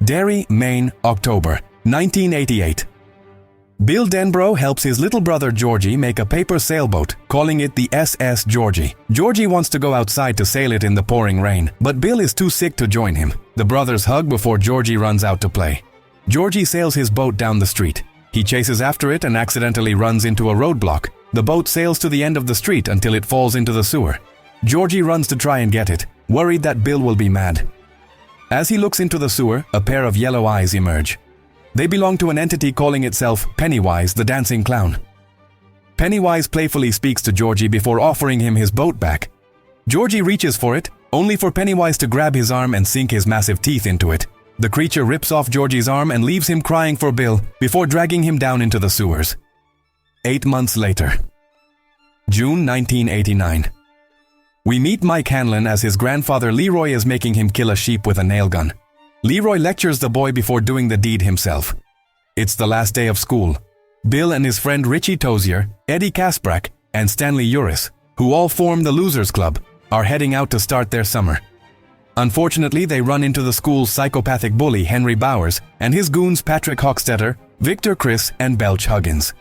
Derry, Maine, October, 1988. Bill Denbrough helps his little brother Georgie make a paper sailboat, calling it the SS Georgie. Georgie wants to go outside to sail it in the pouring rain, but Bill is too sick to join him. The brothers hug before Georgie runs out to play. Georgie sails his boat down the street. He chases after it and accidentally runs into a roadblock. The boat sails to the end of the street until it falls into the sewer. Georgie runs to try and get it, worried that Bill will be mad. As he looks into the sewer, a pair of yellow eyes emerge. They belong to an entity calling itself Pennywise, the dancing clown. Pennywise playfully speaks to Georgie before offering him his boat back. Georgie reaches for it, only for Pennywise to grab his arm and sink his massive teeth into it. The creature rips off Georgie's arm and leaves him crying for Bill before dragging him down into the sewers. 8 months later. June 1989. We meet Mike Hanlon as his grandfather Leroy is making him kill a sheep with a nail gun. Leroy lectures the boy before doing the deed himself. It's the last day of school. Bill and his friend Richie Tozier, Eddie Kasprak, and Stanley Uris, who all form the Losers Club, are heading out to start their summer. Unfortunately, they run into the school's psychopathic bully Henry Bowers and his goons Patrick Hochstetter, Victor Chris, and Belch Huggins.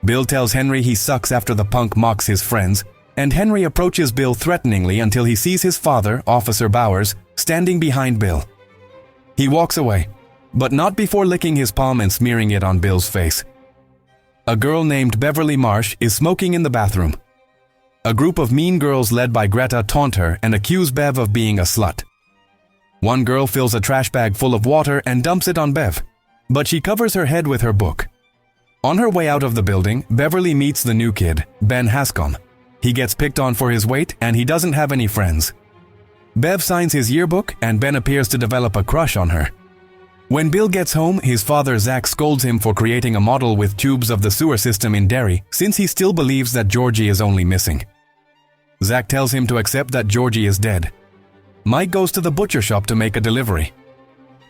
Bill tells Henry he sucks after the punk mocks his friends, and Henry approaches Bill threateningly until he sees his father, Officer Bowers, standing behind Bill. He walks away, but not before licking his palm and smearing it on Bill's face. A girl named Beverly Marsh is smoking in the bathroom. A group of mean girls led by Greta taunt her and accuse Bev of being a slut. One girl fills a trash bag full of water and dumps it on Bev, but she covers her head with her book. On her way out of the building, Beverly meets the new kid, Ben Hascom. He gets picked on for his weight and he doesn't have any friends. Bev signs his yearbook and Ben appears to develop a crush on her. When Bill gets home, his father Zach scolds him for creating a model with tubes of the sewer system in Derry since he still believes that Georgie is only missing. Zach tells him to accept that Georgie is dead. Mike goes to the butcher shop to make a delivery.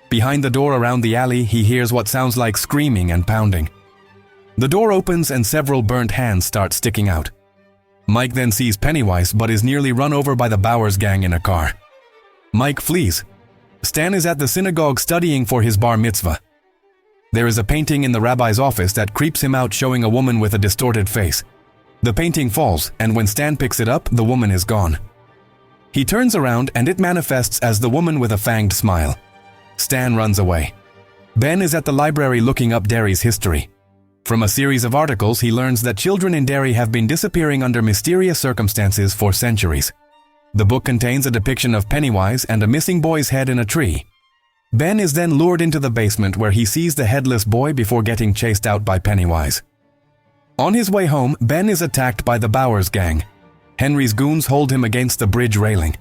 Behind the door around the alley, he hears what sounds like screaming and pounding. The door opens and several burnt hands start sticking out. Mike then sees Pennywise but is nearly run over by the Bowers gang in a car. Mike flees. Stan is at the synagogue studying for his bar mitzvah. There is a painting in the rabbi's office that creeps him out, showing a woman with a distorted face. The painting falls, and when Stan picks it up, the woman is gone. He turns around and it manifests as the woman with a fanged smile. Stan runs away. Ben is at the library looking up Derry's history. From a series of articles, he learns that children in Derry have been disappearing under mysterious circumstances for centuries. The book contains a depiction of Pennywise and a missing boy's head in a tree. Ben is then lured into the basement where he sees the headless boy before getting chased out by Pennywise. On his way home, Ben is attacked by the Bowers gang. Henry's goons hold him against the bridge railing.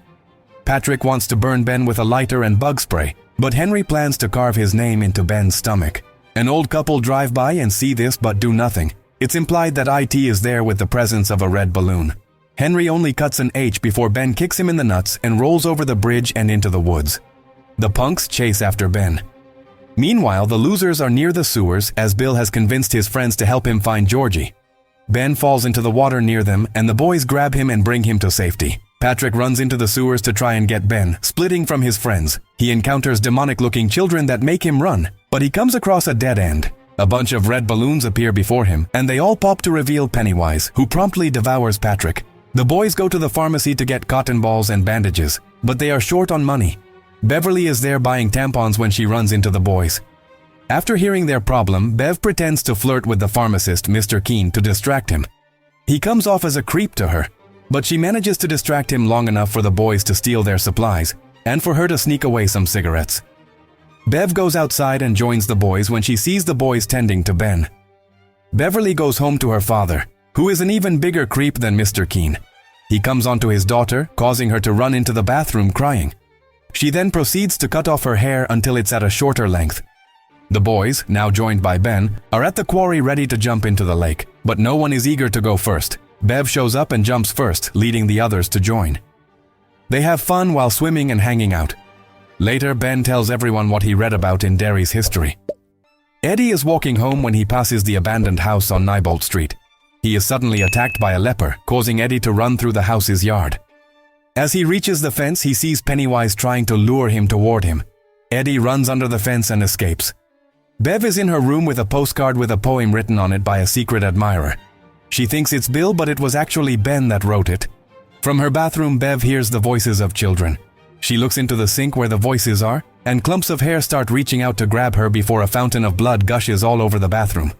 Patrick wants to burn Ben with a lighter and bug spray, but Henry plans to carve his name into Ben's stomach. An old couple drive by and see this but do nothing. It's implied that IT is there with the presence of a red balloon. Henry only cuts an H before Ben kicks him in the nuts and rolls over the bridge and into the woods. The punks chase after Ben. Meanwhile, the losers are near the sewers as Bill has convinced his friends to help him find Georgie. Ben falls into the water near them and the boys grab him and bring him to safety. Patrick runs into the sewers to try and get Ben, splitting from his friends. He encounters demonic-looking children that make him run, but he comes across a dead end. A bunch of red balloons appear before him, and they all pop to reveal Pennywise, who promptly devours Patrick. The boys go to the pharmacy to get cotton balls and bandages, but they are short on money. Beverly is there buying tampons when she runs into the boys. After hearing their problem, Bev pretends to flirt with the pharmacist, Mr. Keene, to distract him. He comes off as a creep to her, but she manages to distract him long enough for the boys to steal their supplies, and for her to sneak away some cigarettes. Bev goes outside and joins the boys when she sees the boys tending to Ben. Beverly goes home to her father, who is an even bigger creep than Mr. Keene. He comes onto his daughter, causing her to run into the bathroom crying. She then proceeds to cut off her hair until it's at a shorter length. The boys, now joined by Ben, are at the quarry ready to jump into the lake, but no one is eager to go first. Bev shows up and jumps first, leading the others to join. They have fun while swimming and hanging out. Later, Ben tells everyone what he read about in Derry's history. Eddie is walking home when he passes the abandoned house on Neibolt Street. He is suddenly attacked by a leper, causing Eddie to run through the house's yard. As he reaches the fence, he sees Pennywise trying to lure him toward him. Eddie runs under the fence and escapes. Bev is in her room with a postcard with a poem written on it by a secret admirer. She thinks it's Bill, but it was actually Ben that wrote it. From her bathroom, Bev hears the voices of children. She looks into the sink where the voices are, and clumps of hair start reaching out to grab her before a fountain of blood gushes all over the bathroom.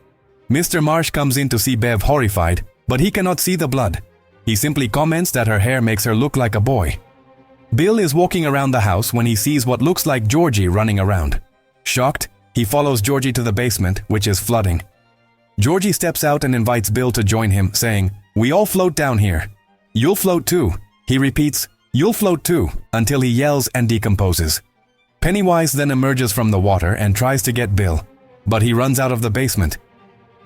Mr. Marsh comes in to see Bev horrified, but he cannot see the blood. He simply comments that her hair makes her look like a boy. Bill is walking around the house when he sees what looks like Georgie running around. Shocked, he follows Georgie to the basement, which is flooding. Georgie steps out and invites Bill to join him, saying, "We all float down here." "You'll float too." He repeats, "You'll float too," until he yells and decomposes. Pennywise then emerges from the water and tries to get Bill, but he runs out of the basement.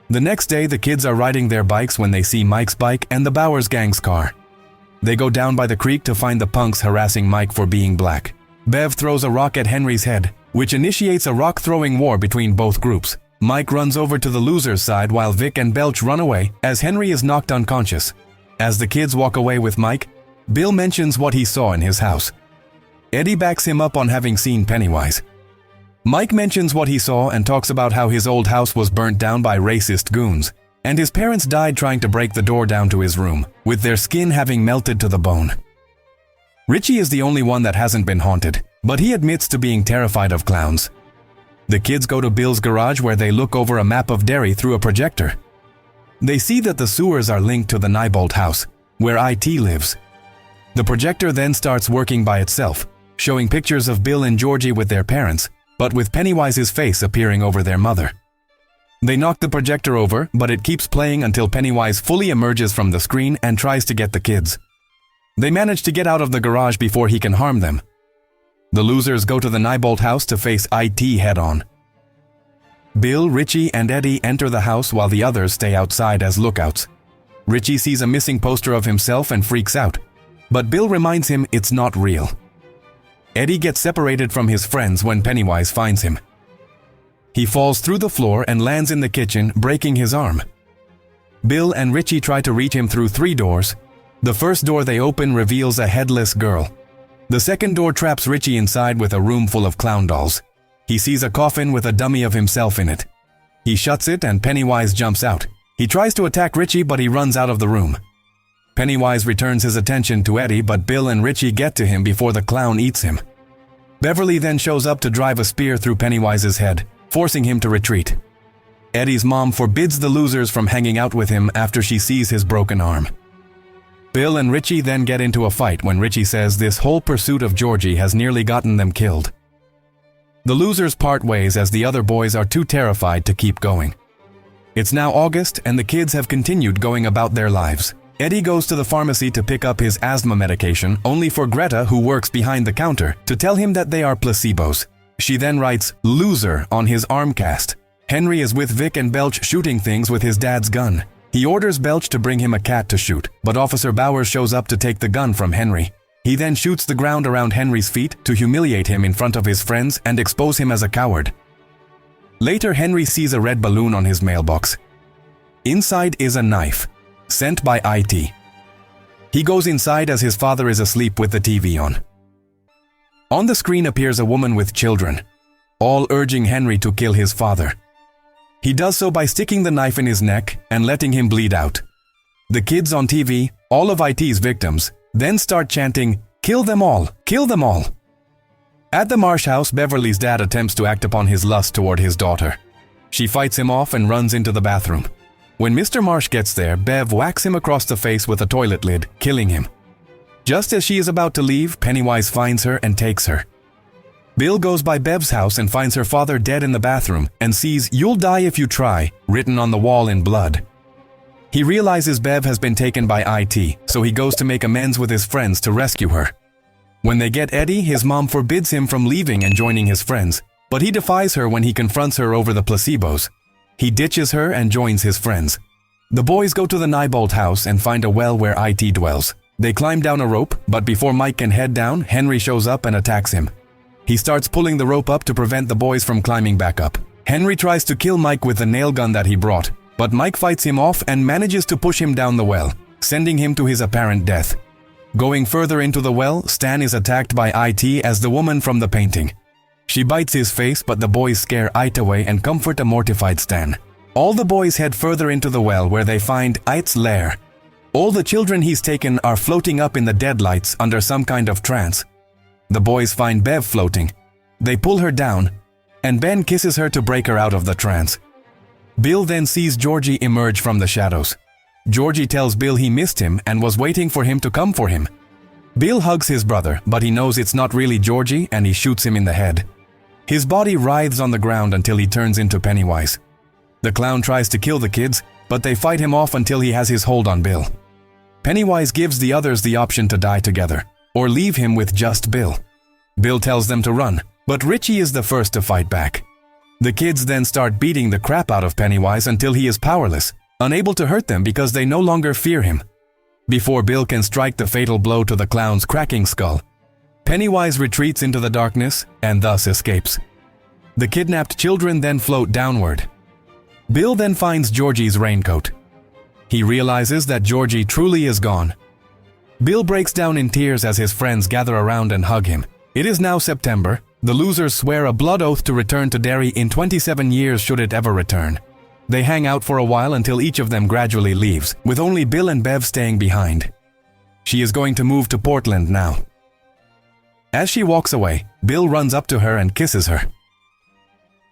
The next day, the kids are riding their bikes when they see Mike's bike and the Bowers gang's car. They go down by the creek to find the punks harassing Mike for being black. Bev throws a rock at Henry's head, which initiates a rock-throwing war between both groups. Mike runs over to the loser's side while Vic and Belch run away as Henry is knocked unconscious. As the kids walk away with Mike, Bill mentions what he saw in his house. Eddie backs him up on having seen Pennywise. Mike mentions what he saw and talks about how his old house was burnt down by racist goons, and his parents died trying to break the door down to his room, with their skin having melted to the bone. Richie is the only one that hasn't been haunted, but he admits to being terrified of clowns. The kids go to Bill's garage where they look over a map of Derry through a projector. They see that the sewers are linked to the Neibolt House, where IT lives. The projector then starts working by itself, showing pictures of Bill and Georgie with their parents, but with Pennywise's face appearing over their mother. They knock the projector over, but it keeps playing until Pennywise fully emerges from the screen and tries to get the kids. They manage to get out of the garage before he can harm them. The losers go to the Neibolt house to face IT head-on. Bill, Richie, and Eddie enter the house while the others stay outside as lookouts. Richie sees a missing poster of himself and freaks out, but Bill reminds him it's not real. Eddie gets separated from his friends when Pennywise finds him. He falls through the floor and lands in the kitchen, breaking his arm. Bill and Richie try to reach him through 3 doors. The first door they open reveals a headless girl. The second door traps Richie inside with a room full of clown dolls. He sees a coffin with a dummy of himself in it. He shuts it and Pennywise jumps out. He tries to attack Richie, but he runs out of the room. Pennywise returns his attention to Eddie, but Bill and Richie get to him before the clown eats him. Beverly then shows up to drive a spear through Pennywise's head, forcing him to retreat. Eddie's mom forbids the losers from hanging out with him after she sees his broken arm. Bill and Richie then get into a fight when Richie says this whole pursuit of Georgie has nearly gotten them killed. The losers part ways as the other boys are too terrified to keep going. It's now August and the kids have continued going about their lives. Eddie goes to the pharmacy to pick up his asthma medication, only for Greta, who works behind the counter, to tell him that they are placebos. She then writes "loser" on his arm cast. Henry is with Vic and Belch shooting things with his dad's gun. He orders Belch to bring him a cat to shoot, but Officer Bowers shows up to take the gun from Henry. He then shoots the ground around Henry's feet to humiliate him in front of his friends and expose him as a coward. Later, Henry sees a red balloon on his mailbox. Inside is a knife, sent by IT. He goes inside as his father is asleep with the TV on. On the screen appears a woman with children, all urging Henry to kill his father. He does so by sticking the knife in his neck and letting him bleed out. The kids on TV, all of IT's victims, then start chanting, "Kill them all! Kill them all!" At the Marsh house, Beverly's dad attempts to act upon his lust toward his daughter. She fights him off and runs into the bathroom. When Mr. Marsh gets there, Bev whacks him across the face with a toilet lid, killing him. Just as she is about to leave, Pennywise finds her and takes her. Bill goes by Bev's house and finds her father dead in the bathroom and sees "You'll die if you try" written on the wall in blood. He realizes Bev has been taken by IT, so he goes to make amends with his friends to rescue her. When they get Eddie, his mom forbids him from leaving and joining his friends, but he defies her when he confronts her over the placebos. He ditches her and joins his friends. The boys go to the Neibolt house and find a well where IT dwells. They climb down a rope, but before Mike can head down, Henry shows up and attacks him. He starts pulling the rope up to prevent the boys from climbing back up. Henry tries to kill Mike with the nail gun that he brought, but Mike fights him off and manages to push him down the well, sending him to his apparent death. Going further into the well, Stan is attacked by IT as the woman from the painting. She bites his face, but the boys scare It away and comfort a mortified Stan. All the boys head further into the well where they find It's lair. All the children he's taken are floating up in the Deadlights under some kind of trance. The boys find Bev floating. They pull her down, and Ben kisses her to break her out of the trance. Bill then sees Georgie emerge from the shadows. Georgie tells Bill he missed him and was waiting for him to come for him. Bill hugs his brother, but he knows it's not really Georgie and he shoots him in the head. His body writhes on the ground until he turns into Pennywise. The clown tries to kill the kids, but they fight him off until he has his hold on Bill. Pennywise gives the others the option to die together, or leave him with just Bill. Bill tells them to run, but Richie is the first to fight back. The kids then start beating the crap out of Pennywise until he is powerless, unable to hurt them because they no longer fear him. Before Bill can strike the fatal blow to the clown's cracking skull, Pennywise retreats into the darkness and thus escapes. The kidnapped children then float downward. Bill then finds Georgie's raincoat. He realizes that Georgie truly is gone. Bill breaks down in tears as his friends gather around and hug him. It is now September. The losers swear a blood oath to return to Derry in 27 years should it ever return. They hang out for a while until each of them gradually leaves, with only Bill and Bev staying behind. She is going to move to Portland now. As she walks away, Bill runs up to her and kisses her.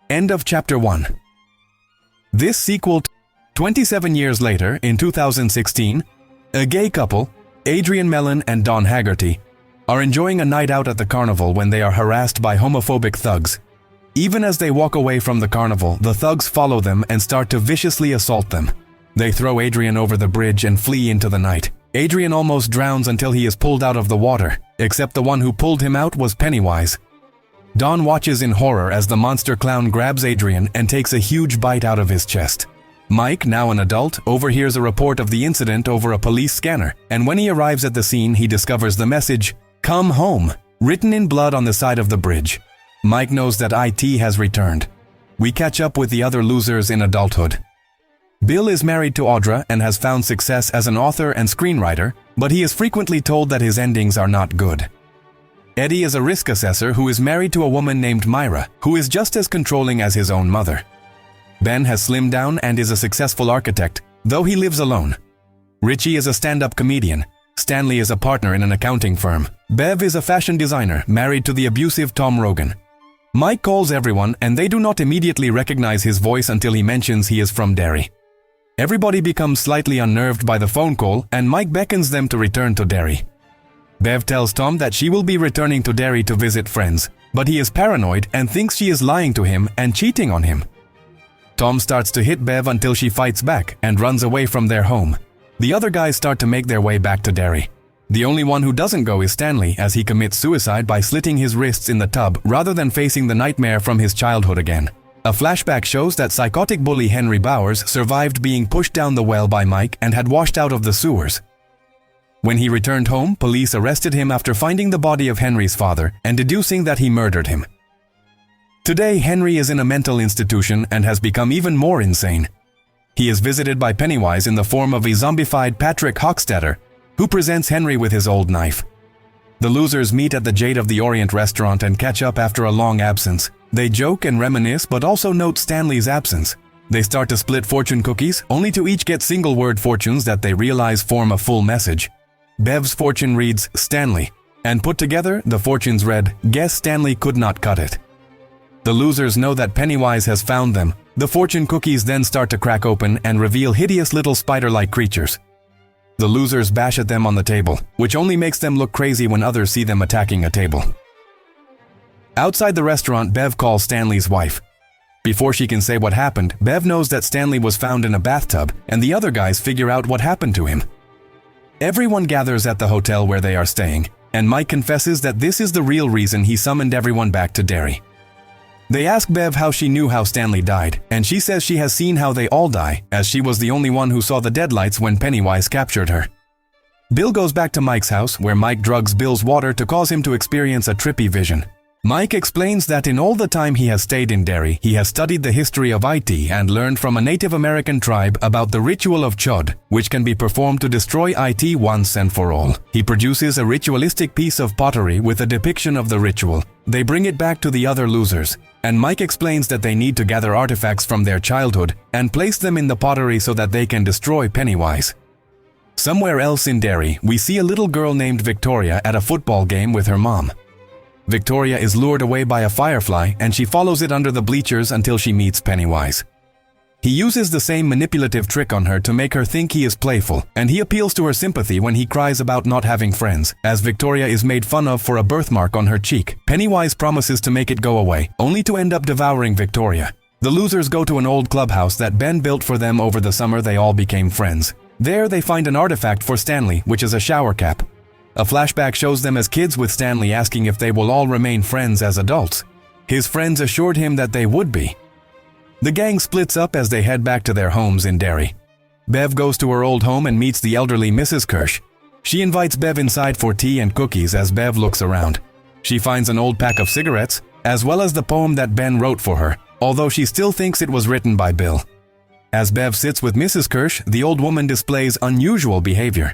End of Chapter 1. This sequel, 27 years later, in 2016, a gay couple, Adrian Mellon and Don Haggerty, are enjoying a night out at the carnival when they are harassed by homophobic thugs. Even as they walk away from the carnival, the thugs follow them and start to viciously assault them. They throw Adrian over the bridge and flee into the night. Adrian almost drowns until he is pulled out of the water, except the one who pulled him out was Pennywise. Don watches in horror as the monster clown grabs Adrian and takes a huge bite out of his chest. Mike, now an adult, overhears a report of the incident over a police scanner, and when he arrives at the scene, he discovers the message, "Come home," written in blood on the side of the bridge. Mike knows that IT has returned. We catch up with the other losers in adulthood. Bill is married to Audra and has found success as an author and screenwriter, but he is frequently told that his endings are not good. Eddie is a risk assessor who is married to a woman named Myra, who is just as controlling as his own mother. Ben has slimmed down and is a successful architect, though he lives alone. Richie is a stand-up comedian. Stanley is a partner in an accounting firm. Bev is a fashion designer married to the abusive Tom Rogan. Mike calls everyone and they do not immediately recognize his voice until he mentions he is from Derry. Everybody becomes slightly unnerved by the phone call and Mike beckons them to return to Derry. Bev tells Tom that she will be returning to Derry to visit friends, but he is paranoid and thinks she is lying to him and cheating on him. Tom starts to hit Bev until she fights back and runs away from their home. The other guys start to make their way back to Derry. The only one who doesn't go is Stanley, as he commits suicide by slitting his wrists in the tub rather than facing the nightmare from his childhood again. A flashback shows that psychotic bully Henry Bowers survived being pushed down the well by Mike and had washed out of the sewers. When he returned home, police arrested him after finding the body of Henry's father and deducing that he murdered him. Today, Henry is in a mental institution and has become even more insane. He is visited by Pennywise in the form of a zombified Patrick Hochstetter, who presents Henry with his old knife. The losers meet at the Jade of the Orient restaurant and catch up after a long absence. They joke and reminisce, but also note Stanley's absence. They start to split fortune cookies, only to each get single-word fortunes that they realize form a full message. Bev's fortune reads, Stanley, and put together, the fortunes read, Guess Stanley could not cut it. The losers know that Pennywise has found them. The fortune cookies then start to crack open and reveal hideous little spider-like creatures. The losers bash at them on the table, which only makes them look crazy when others see them attacking a table. Outside the restaurant, Bev calls Stanley's wife. Before she can say what happened, Bev knows that Stanley was found in a bathtub, and the other guys figure out what happened to him. Everyone gathers at the hotel where they are staying, and Mike confesses that this is the real reason he summoned everyone back to Derry. They ask Bev how she knew how Stanley died, and she says she has seen how they all die, as she was the only one who saw the Deadlights when Pennywise captured her. Bill goes back to Mike's house, where Mike drugs Bill's water to cause him to experience a trippy vision. Mike explains that in all the time he has stayed in Derry, he has studied the history of IT and learned from a Native American tribe about the ritual of Chüd, which can be performed to destroy IT once and for all. He produces a ritualistic piece of pottery with a depiction of the ritual. They bring it back to the other losers, and Mike explains that they need to gather artifacts from their childhood and place them in the pottery so that they can destroy Pennywise. Somewhere else in Derry, we see a little girl named Victoria at a football game with her mom. Victoria is lured away by a firefly and she follows it under the bleachers until she meets Pennywise. He uses the same manipulative trick on her to make her think he is playful, and he appeals to her sympathy when he cries about not having friends, as Victoria is made fun of for a birthmark on her cheek. Pennywise promises to make it go away, only to end up devouring Victoria. The losers go to an old clubhouse that Ben built for them over the summer they all became friends. There they find an artifact for Stanley, which is a shower cap. A flashback shows them as kids with Stanley asking if they will all remain friends as adults. His friends assured him that they would be. The gang splits up as they head back to their homes in Derry. Bev goes to her old home and meets the elderly Mrs. Kirsch. She invites Bev inside for tea and cookies as Bev looks around. She finds an old pack of cigarettes, as well as the poem that Ben wrote for her, although she still thinks it was written by Bill. As Bev sits with Mrs. Kirsch, the old woman displays unusual behavior.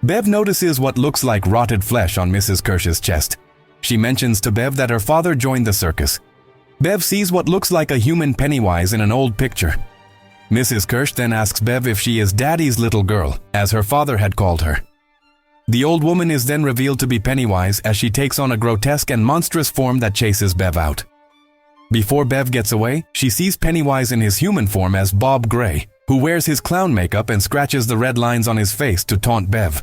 Bev notices what looks like rotted flesh on Mrs. Kirsch's chest. She mentions to Bev that her father joined the circus. Bev sees what looks like a human Pennywise in an old picture. Mrs. Kirsch then asks Bev if she is Daddy's little girl, as her father had called her. The old woman is then revealed to be Pennywise as she takes on a grotesque and monstrous form that chases Bev out. Before Bev gets away, she sees Pennywise in his human form as Bob Gray, who wears his clown makeup and scratches the red lines on his face to taunt Bev.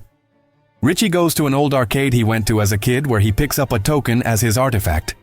Richie goes to an old arcade he went to as a kid where he picks up a token as his artifact.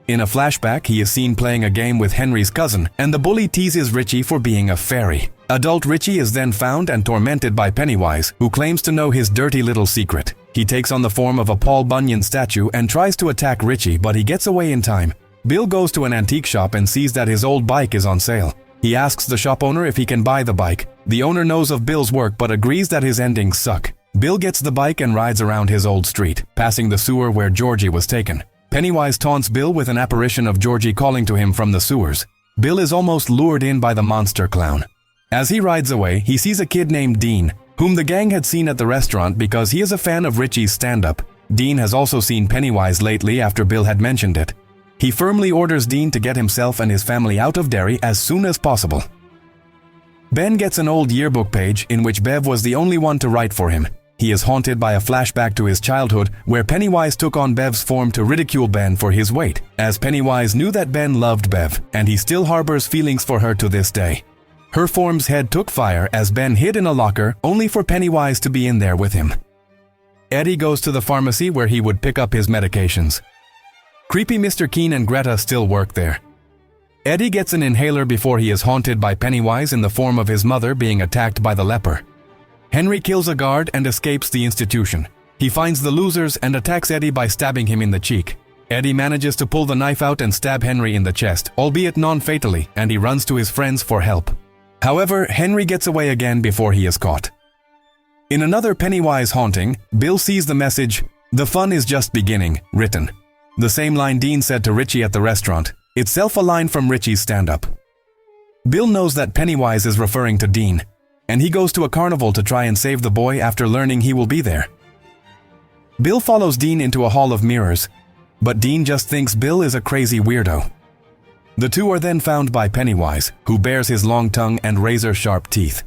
In a flashback, he is seen playing a game with Henry's cousin, and the bully teases Richie for being a fairy. Adult Richie is then found and tormented by Pennywise, who claims to know his dirty little secret. He takes on the form of a Paul Bunyan statue and tries to attack Richie, but he gets away in time. Bill goes to an antique shop and sees that his old bike is on sale. He asks the shop owner if he can buy the bike. The owner knows of Bill's work but agrees that his endings suck. Bill gets the bike and rides around his old street, passing the sewer where Georgie was taken. Pennywise taunts Bill with an apparition of Georgie calling to him from the sewers. Bill is almost lured in by the monster clown. As he rides away, he sees a kid named Dean, whom the gang had seen at the restaurant because he is a fan of Richie's stand-up. Dean has also seen Pennywise lately after Bill had mentioned it. He firmly orders Dean to get himself and his family out of Derry as soon as possible. Ben gets an old yearbook page in which Bev was the only one to write for him. He is haunted by a flashback to his childhood where Pennywise took on Bev's form to ridicule Ben for his weight, as Pennywise knew that Ben loved Bev, and he still harbors feelings for her to this day. Her form's head took fire as Ben hid in a locker only for Pennywise to be in there with him. Eddie goes to the pharmacy where he would pick up his medications. Creepy Mr. Keen and Greta still work there. Eddie gets an inhaler before he is haunted by Pennywise in the form of his mother being attacked by the leper. Henry kills a guard and escapes the institution. He finds the losers and attacks Eddie by stabbing him in the cheek. Eddie manages to pull the knife out and stab Henry in the chest, albeit non-fatally, and he runs to his friends for help. However, Henry gets away again before he is caught. In another Pennywise haunting, Bill sees the message, "The fun is just beginning," written. The same line Dean said to Richie at the restaurant, itself a line from Richie's stand-up. Bill knows that Pennywise is referring to Dean, and he goes to a carnival to try and save the boy after learning he will be there. Bill follows Dean into a hall of mirrors, but Dean just thinks Bill is a crazy weirdo. The two are then found by Pennywise, who bears his long tongue and razor-sharp teeth.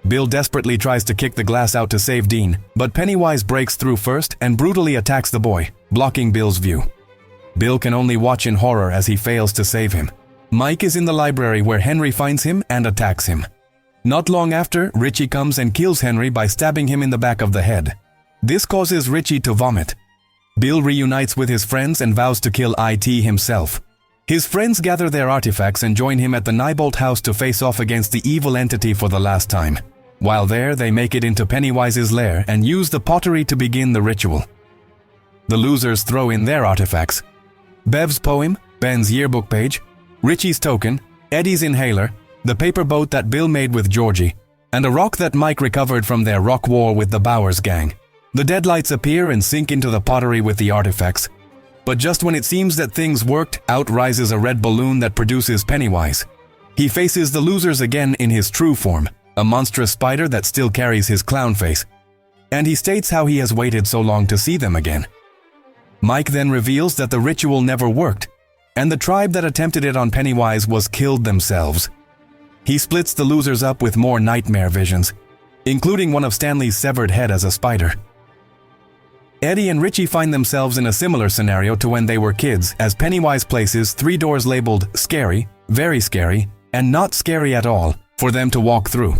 Bill desperately tries to kick the glass out to save Dean, but Pennywise breaks through first and brutally attacks the boy, blocking Bill's view. Bill can only watch in horror as he fails to save him. Mike is in the library where Henry finds him and attacks him. Not long after, Richie comes and kills Henry by stabbing him in the back of the head. This causes Richie to vomit. Bill reunites with his friends and vows to kill IT himself. His friends gather their artifacts and join him at the Neibolt House to face off against the evil entity for the last time. While there, they make it into Pennywise's lair and use the pottery to begin the ritual. The losers throw in their artifacts: Bev's poem, Ben's yearbook page, Richie's token, Eddie's inhaler, the paper boat that Bill made with Georgie, and a rock that Mike recovered from their rock war with the Bowers gang. The Deadlights appear and sink into the pottery with the artifacts. But just when it seems that things worked, out rises a red balloon that produces Pennywise. He faces the losers again in his true form, a monstrous spider that still carries his clown face. And he states how he has waited so long to see them again. Mike then reveals that the ritual never worked, and the tribe that attempted it on Pennywise was killed themselves. He splits the losers up with more nightmare visions, including one of Stanley's severed head as a spider. Eddie and Richie find themselves in a similar scenario to when they were kids, as Pennywise places 3 doors labeled scary, very scary, and not scary at all for them to walk through.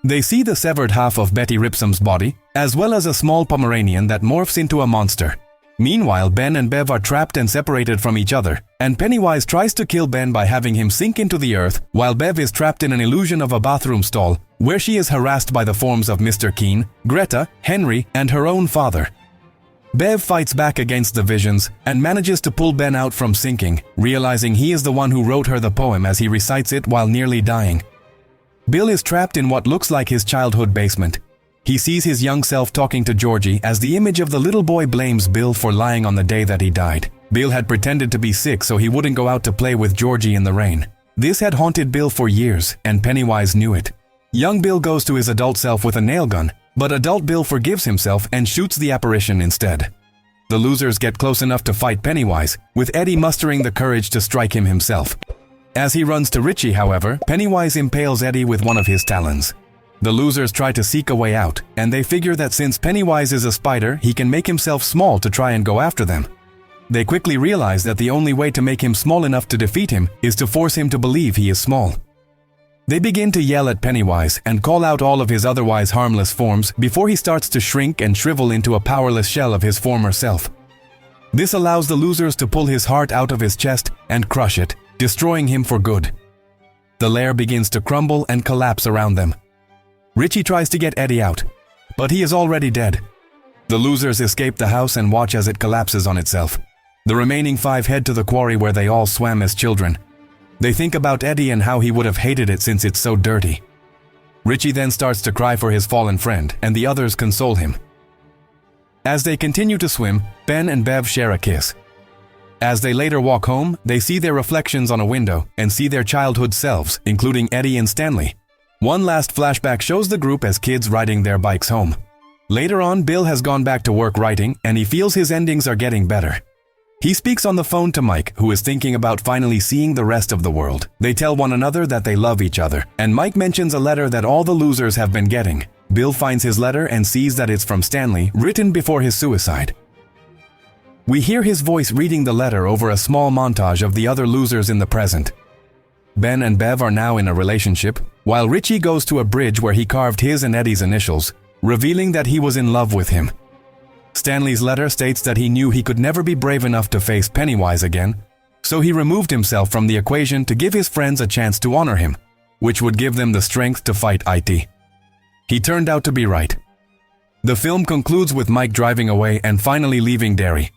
They see the severed half of Betty Ripsom's body, as well as a small Pomeranian that morphs into a monster. Meanwhile, Ben and Bev are trapped and separated from each other, and Pennywise tries to kill Ben by having him sink into the earth, while Bev is trapped in an illusion of a bathroom stall, where she is harassed by the forms of Mr. Keen, Greta, Henry, and her own father. Bev fights back against the visions and manages to pull Ben out from sinking, realizing he is the one who wrote her the poem as he recites it while nearly dying. Bill is trapped in what looks like his childhood basement. He sees his young self talking to Georgie as the image of the little boy blames Bill for lying on the day that he died. Bill had pretended to be sick so he wouldn't go out to play with Georgie in the rain. This had haunted Bill for years, and Pennywise knew it. Young Bill goes to his adult self with a nail gun, but adult Bill forgives himself and shoots the apparition instead. The losers get close enough to fight Pennywise, with Eddie mustering the courage to strike him himself. As he runs to Richie, however, Pennywise impales Eddie with one of his talons. The losers try to seek a way out, and they figure that since Pennywise is a spider, he can make himself small to try and go after them. They quickly realize that the only way to make him small enough to defeat him is to force him to believe he is small. They begin to yell at Pennywise and call out all of his otherwise harmless forms before he starts to shrink and shrivel into a powerless shell of his former self. This allows the losers to pull his heart out of his chest and crush it, destroying him for good. The lair begins to crumble and collapse around them. Richie tries to get Eddie out, but he is already dead. The losers escape the house and watch as it collapses on itself. The remaining 5 head to the quarry where they all swam as children. They think about Eddie and how he would have hated it since it's so dirty. Richie then starts to cry for his fallen friend, and the others console him. As they continue to swim, Ben and Bev share a kiss. As they later walk home, they see their reflections on a window and see their childhood selves, including Eddie and Stanley. One last flashback shows the group as kids riding their bikes home. Later on, Bill has gone back to work writing, and he feels his endings are getting better. He speaks on the phone to Mike, who is thinking about finally seeing the rest of the world. They tell one another that they love each other, and Mike mentions a letter that all the losers have been getting. Bill finds his letter and sees that it's from Stanley, written before his suicide. We hear his voice reading the letter over a small montage of the other losers in the present. Ben and Bev are now in a relationship, while Richie goes to a bridge where he carved his and Eddie's initials, revealing that he was in love with him. Stanley's letter states that he knew he could never be brave enough to face Pennywise again, so he removed himself from the equation to give his friends a chance to honor him, which would give them the strength to fight IT. He turned out to be right. The film concludes with Mike driving away and finally leaving Derry,